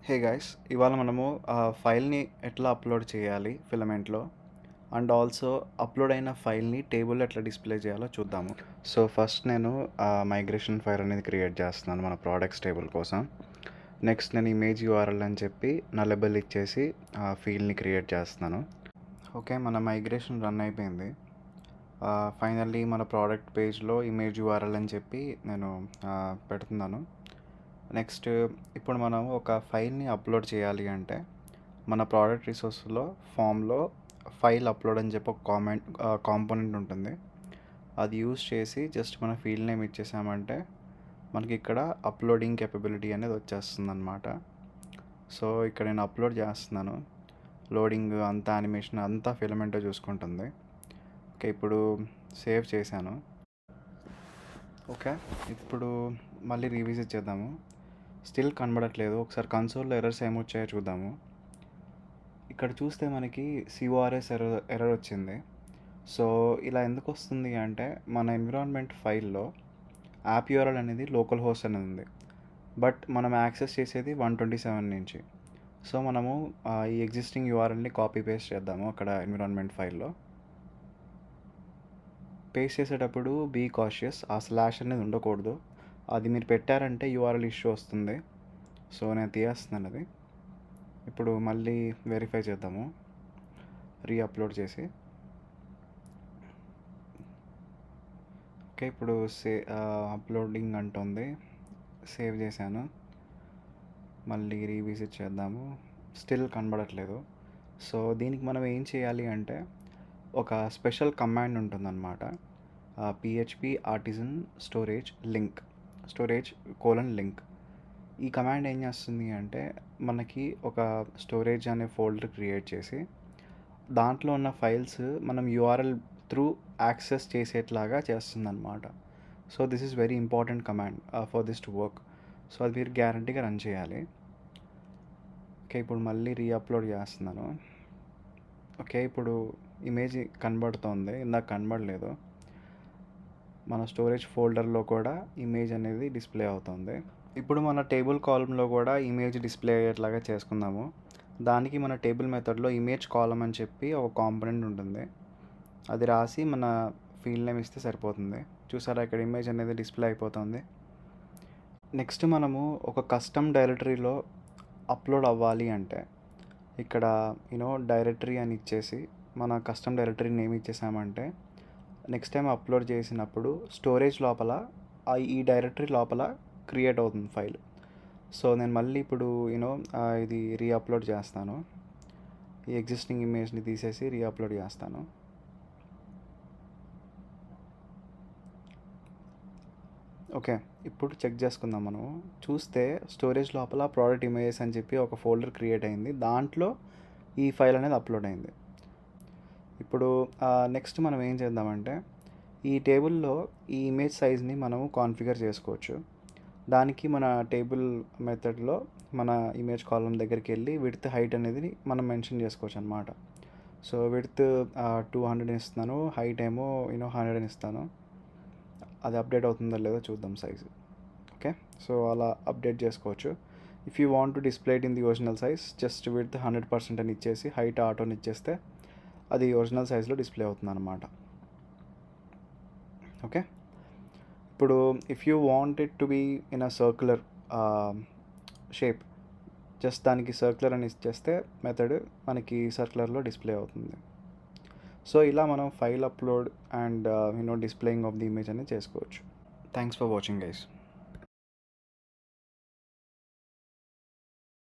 Hey guys, ఇవాళ మనము ఫైల్ని ఎట్లా అప్లోడ్ చేయాలి ఫిలమెంట్లో అండ్ ఆల్సో అప్లోడ్ అయిన ఫైల్ని టేబుల్లో ఎట్లా డిస్ప్లే చేయాలో చూద్దాము. సో ఫస్ట్ నేను మైగ్రేషన్ ఫైల్ అనేది క్రియేట్ చేస్తున్నాను మన ప్రోడక్ట్స్ టేబుల్ కోసం. నెక్స్ట్ నేను ఇమేజ్ యూఆర్ఎల్ అని చెప్పి నా లెబెల్ ఇచ్చేసి ఫీల్డ్ని క్రియేట్ చేస్తున్నాను. ఓకే, మన మైగ్రేషన్ రన్ అయిపోయింది. ఫైనల్లీ మన ప్రోడక్ట్ పేజ్లో ఇమేజ్ యూఆర్ఎల్ అని చెప్పి నేను పెడుతున్నాను. నెక్స్ట్ ఇప్పుడు మనం ఒక ఫైల్ని అప్లోడ్ చేయాలి అంటే మన ప్రోడక్ట్ రిసోర్స్లో ఫామ్లో ఫైల్ అప్లోడ్ అని చెప్పి ఒక కాంపోనెంట్ ఉంటుంది. అది యూస్ చేసి జస్ట్ మన ఫీల్డ్ నేమ్ ఇచ్చేసామంటే మనకి ఇక్కడ అప్లోడింగ్ కేపబిలిటీ అనేది వచ్చేస్తుంది అనమాట. సో ఇక్కడ నేను అప్లోడ్ చేస్తున్నాను. లోడింగ్ అంతా యానిమేషన్ అంతా ఫిలమెంట్ చూసుకుంటుంది. ఓకే, ఇప్పుడు సేవ్ చేశాను. ఓకే, ఇప్పుడు మళ్ళీ రీవిజిట్ చేద్దాము. స్టిల్ కనబడట్లేదు. ఒకసారి కన్సోల్లో ఎర్రర్స్ ఏమొచ్చాయో చూద్దాము. ఇక్కడ చూస్తే మనకి CORS ఎర్రర్ వచ్చింది. సో ఇలా ఎందుకు వస్తుంది అంటే మన ఎన్విరాన్మెంట్ ఫైల్లో యాప్ యూఆర్ఎల్ అనేది లోకల్ హోస్ట్ అనేది ఉంది, బట్ మనం యాక్సెస్ చేసేది 127 నుంచి. సో మనము ఈ ఎగ్జిస్టింగ్ యూఆర్ఎల్ని కాపీ పేస్ట్ చేద్దాము. అక్కడ ఎన్విరాన్మెంట్ ఫైల్లో పేస్ట్ చేసేటప్పుడు బీ కాషియస్, ఆ స్లాష్ అనేది ఉండకూడదు. అది మీరు పెట్టారంటే యూఆర్ఎల్ ఇష్యూ వస్తుంది. సో నేను తీయేస్తున్నాను అది. ఇప్పుడు మళ్ళీ వెరిఫై చేద్దాము రీఅప్లోడ్ చేసి. ఓకే, ఇప్పుడు అప్లోడింగ్ అంటుంది. సేవ్ చేశాను. మళ్ళీ రీవిజిట్ చేద్దాము. స్టిల్ కనబడట్లేదు. సో దీనికి మనం ఏం చేయాలి అంటే ఒక స్పెషల్ కమాండ్ ఉంటుందన్నమాట. PHP artisan storage link. ఈ కమాండ్ ఏం చేస్తుంది అంటే మనకి ఒక స్టోరేజ్ అనే ఫోల్డర్ క్రియేట్ చేసి దాంట్లో ఉన్న ఫైల్స్ మనం యూఆర్ఎల్ త్రూ యాక్సెస్ చేసేట్లాగా చేస్తుంది అనమాట. So this is very important command for this to work. So అది మీరు గ్యారంటీగా రన్ చేయాలి. ఓకే, ఇప్పుడు మళ్ళీ రీఅప్లోడ్ చేస్తున్నాను. ఓకే, ఇప్పుడు ఇమేజ్ కనబడుతోంది, ఇందాక కనబడలేదు. మన స్టోరేజ్ ఫోల్డర్లో కూడా ఇమేజ్ అనేది డిస్ప్లే అవుతుంది. ఇప్పుడు మన టేబుల్ కాలమ్లో కూడా ఇమేజ్ డిస్ప్లే అయ్యేట్లాగా చేసుకుందాము. దానికి మన టేబుల్ మెథడ్లో ఇమేజ్ కాలమ్ అని చెప్పి ఒక కాంపోనెంట్ ఉంటుంది. అది రాసి మన ఫీల్డ్ నేమ్ ఇస్తే సరిపోతుంది. చూసారా, ఇక్కడ ఇమేజ్ అనేది డిస్ప్లే అయిపోతుంది. నెక్స్ట్ మనము ఒక కస్టమ్ డైరెక్టరీలో అప్లోడ్ అవ్వాలి అంటే ఇక్కడ డైరెక్టరీ అని ఇచ్చేసి మన కస్టమ్ డైరెక్టరీ నేమ్ ఇచ్చేసామంటే నెక్స్ట్ టైం అప్లోడ్ చేసినప్పుడు స్టోరేజ్ లోపల ఈ డైరెక్టరీ లోపల క్రియేట్ అవుతుంది ఫైల్. సో నేను మళ్ళీ ఇప్పుడు ఇది రీఅప్లోడ్ చేస్తాను. ఈ ఎగ్జిస్టింగ్ ఇమేజ్ని తీసేసి రీఅప్లోడ్ చేస్తాను. ఓకే, ఇప్పుడు చెక్ చేసుకుందాం. మనం చూస్తే స్టోరేజ్ లోపల ప్రోడక్ట్ ఇమేజెస్ అని చెప్పి ఒక ఫోల్డర్ క్రియేట్ అయింది. దాంట్లో ఈ ఫైల్ అనేది అప్లోడ్ అయింది. ఇప్పుడు నెక్స్ట్ మనం ఏం చేద్దామంటే ఈ టేబుల్లో ఈ ఇమేజ్ సైజ్ని మనము కాన్ఫిగర్ చేసుకోవచ్చు. దానికి మన టేబుల్ మెథడ్లో మన ఇమేజ్ కాలమ్ దగ్గరికి వెళ్ళి విడ్త్ హైట్ అనేది మనం మెన్షన్ చేసుకోవచ్చు అనమాట. సో విడ్త్ 200 ఇస్తున్నాను, హైట్ ఏమో 100 ఇస్తాను. అది అప్డేట్ అవుతుందో లేదో చూద్దాం సైజు. ఓకే, సో అలా అప్డేట్ చేసుకోవచ్చు. If you want to display it in the original size just width 100% అని ఇచ్చేసి హైట్ ఆటోని ఇచ్చేస్తే అది ఒరిజినల్ సైజ్లో డిస్ప్లే అవుతుంది అనమాట. ఓకే, ఇప్పుడు if you want it to be in a circular shape just దానికి సర్క్యులర్ అని ఇచ్చేస్తే మెథడ్ మనకి సర్క్యులర్లో డిస్ప్లే అవుతుంది. సో ఇలా మనం file upload and displaying of the image అనేది చేసుకోవచ్చు. Thanks for watching guys.